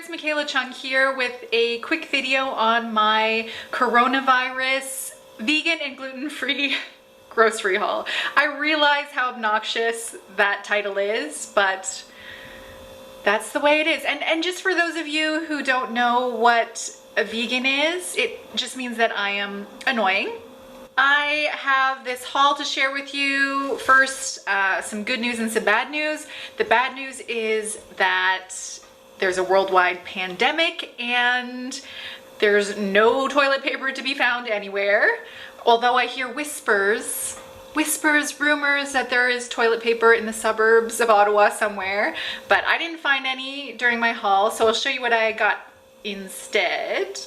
it's Michaela Chung here with a quick video on my coronavirus vegan and gluten-free grocery haul. I realize how obnoxious that title is, but that's the way it is. And just for those of you who don't know what a vegan is, it just means that I am annoying. I have this haul to share with you. First, some good news and some bad news. The bad news is that there's a worldwide pandemic and there's no toilet paper to be found anywhere. Although I hear whispers, rumors that there is toilet paper in the suburbs of Ottawa somewhere, but I didn't find any during my haul, so I'll show you what I got instead.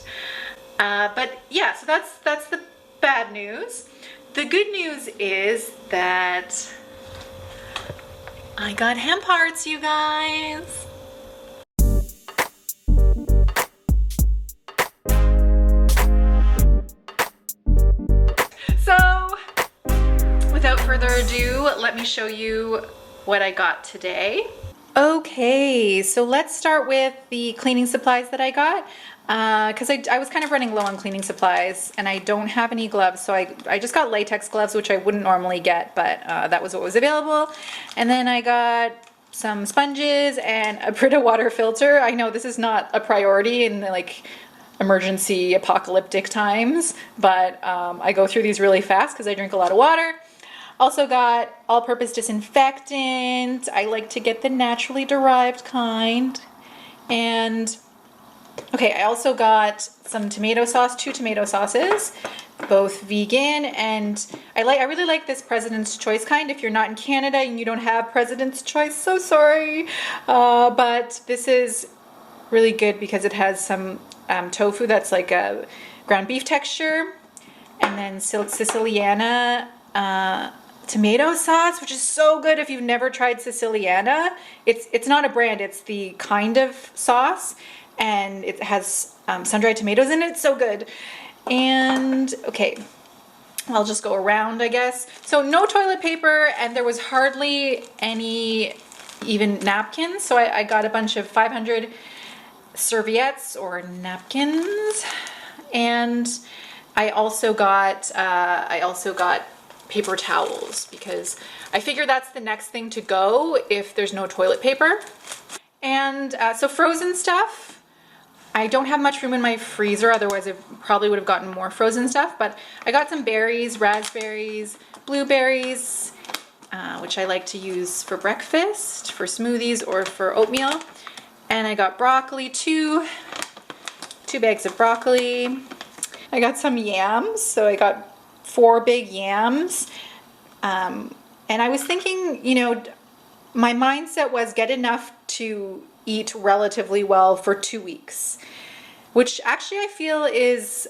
But yeah, so that's the bad news. The good news is that I got hemp hearts, you guys. So, without further ado, let me show you what I got today. Okay, so let's start with the cleaning supplies that I got. Because I was kind of running low on cleaning supplies and I don't have any gloves, so I just got latex gloves, which I wouldn't normally get, but that was what was available. And then I got some sponges and a Brita water filter. I know this is not a priority in like emergency apocalyptic times, but I go through these really fast because I drink a lot of water. Also got all-purpose disinfectant. I like to get the naturally derived kind. And okay, I also got some tomato sauce, 2 tomato sauces, both vegan, and I really like this President's Choice kind. If you're not in Canada and you don't have President's Choice, so sorry. But this is really good because it has some tofu that's like a ground beef texture, and then Siciliana tomato sauce, which is so good if you've never tried Siciliana. It's not a brand, it's the kind of sauce. And it has sun-dried tomatoes in it. So good. And okay, I'll just go around, I guess. So no toilet paper, and there was hardly any even napkins. So I got a bunch of 500 serviettes or napkins, and I also got paper towels because I figure that's the next thing to go if there's no toilet paper. And so frozen stuff. I don't have much room in my freezer, otherwise I probably would have gotten more frozen stuff, but I got some berries, raspberries, blueberries, which I like to use for breakfast, for smoothies, or for oatmeal. And I got broccoli, two bags of broccoli. I got some yams, so I got 4 big yams. And I was thinking, you know, my mindset was get enough to eat relatively well for 2 weeks, which actually I feel is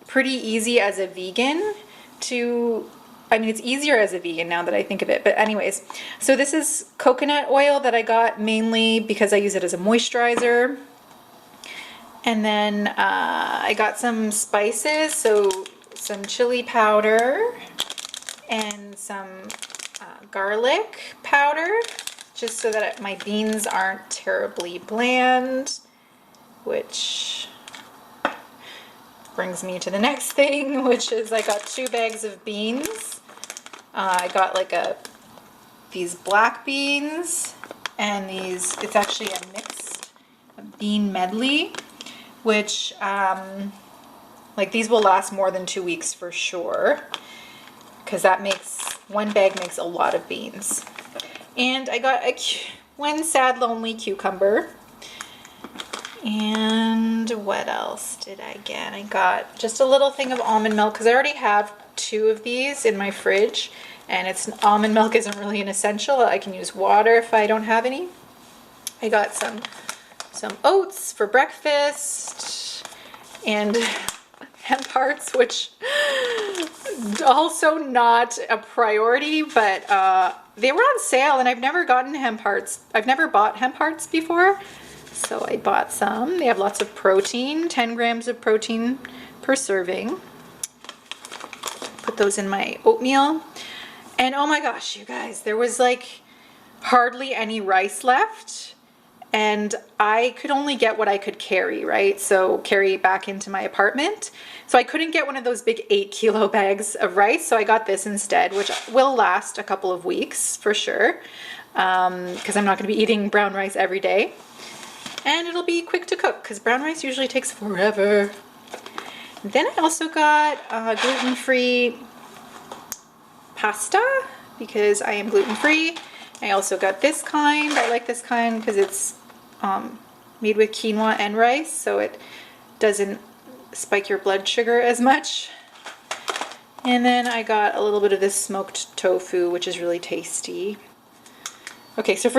pretty easy as a vegan to, I mean, it's easier as a vegan now that I think of it, but anyways, so this is coconut oil that I got mainly because I use it as a moisturizer. And then I got some spices, so some chili powder and some garlic powder, just so that my beans aren't terribly bland, which brings me to the next thing, which is I got 2 bags of beans. I got like these black beans and these, it's actually a mixed bean medley, which like these will last more than 2 weeks for sure, because that makes, 1 bag makes a lot of beans. And I got one sad, lonely cucumber. And what else did I get? I got just a little thing of almond milk because I already have 2 of these in my fridge. And almond milk isn't really an essential. I can use water if I don't have any. I got some oats for breakfast and hemp hearts, which also not a priority, but they were on sale and I've never gotten hemp hearts. I've never bought hemp hearts before, so I bought some. They have lots of protein, 10 grams of protein per serving. Put those in my oatmeal. And oh my gosh, you guys, there was like hardly any rice left. and I could only get what I could carry, right? So carry back into my apartment. So I couldn't get one of those big 8-kilo bags of rice. So I got this instead, which will last a couple of weeks for sure. Because I'm not gonna be eating brown rice every day. And it'll be quick to cook because brown rice usually takes forever. Then I also got gluten-free pasta because I am gluten-free. I also got this kind. I like this kind because it's made with quinoa and rice, so it doesn't spike your blood sugar as much. And then I got a little bit of this smoked tofu, which is really tasty. Okay, so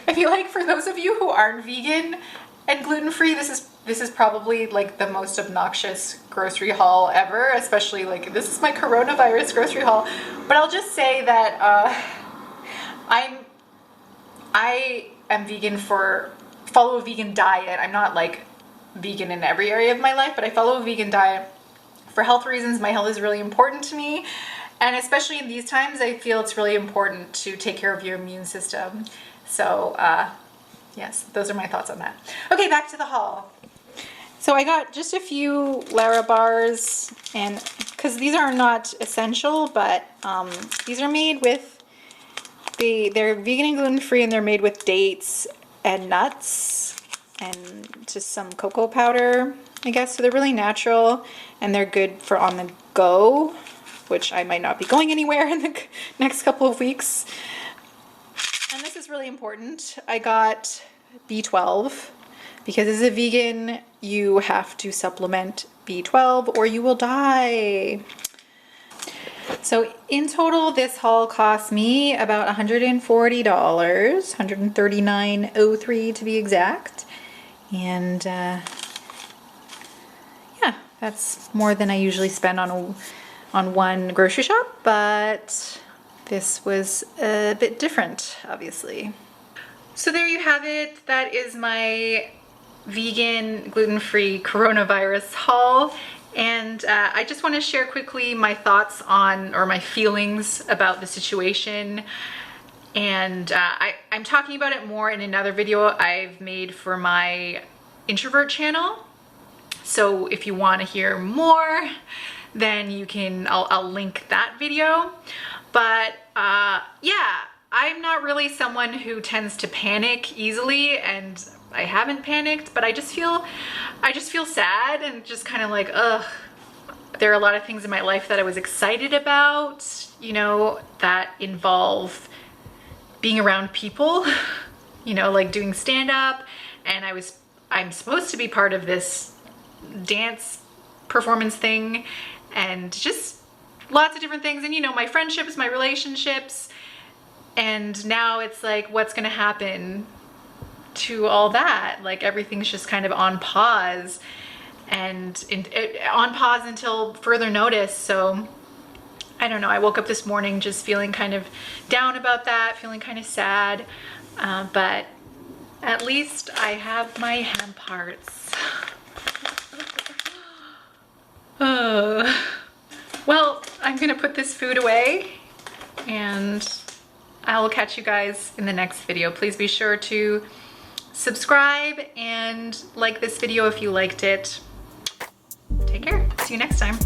I feel like for those of you who aren't vegan and gluten-free, this is probably like the most obnoxious grocery haul ever, especially like this is my coronavirus grocery haul. But I'll just say that I am vegan follow a vegan diet. I'm not like vegan in every area of my life, but I follow a vegan diet for health reasons. My health is really important to me. And especially in these times, I feel it's really important to take care of your immune system. So yes, those are my thoughts on that. Okay, back to the haul. So I got just a few Lara bars, and because these are not essential, but these are made with, they're vegan and gluten-free, and they're made with dates and nuts and just some cocoa powder, I guess. So they're really natural, and they're good for on the go, which I might not be going anywhere in the next couple of weeks. And this is really important. I got B12 because as a vegan, you have to supplement B12 or you will die. So in total, this haul cost me about $140, $139.03 to be exact. And yeah, that's more than I usually spend on one grocery shop, but this was a bit different, obviously. So there you have it. That is my vegan, gluten-free coronavirus haul. And I just want to share quickly my thoughts on, or my feelings about the situation. And I'm talking about it more in another video I've made for my introvert channel. So if you want to hear more, then you can, I'll link that video. But yeah, I'm not really someone who tends to panic easily, and I haven't panicked, but I just feel sad and just kind of like, ugh. There are a lot of things in my life that I was excited about, you know, that involve being around people, you know, like doing stand-up, and I'm supposed to be part of this dance performance thing, and just lots of different things, and you know, my friendships, my relationships, and now it's like, what's gonna happen to all that? Like everything's just kind of on pause, and on pause until further notice. So I don't know, I woke up this morning just feeling kind of down about that, feeling kind of sad, but at least I have my hand parts. Well, I'm gonna put this food away, and I will catch you guys in the next video. Please be sure to subscribe and like this video if you liked it. Take care. See you next time.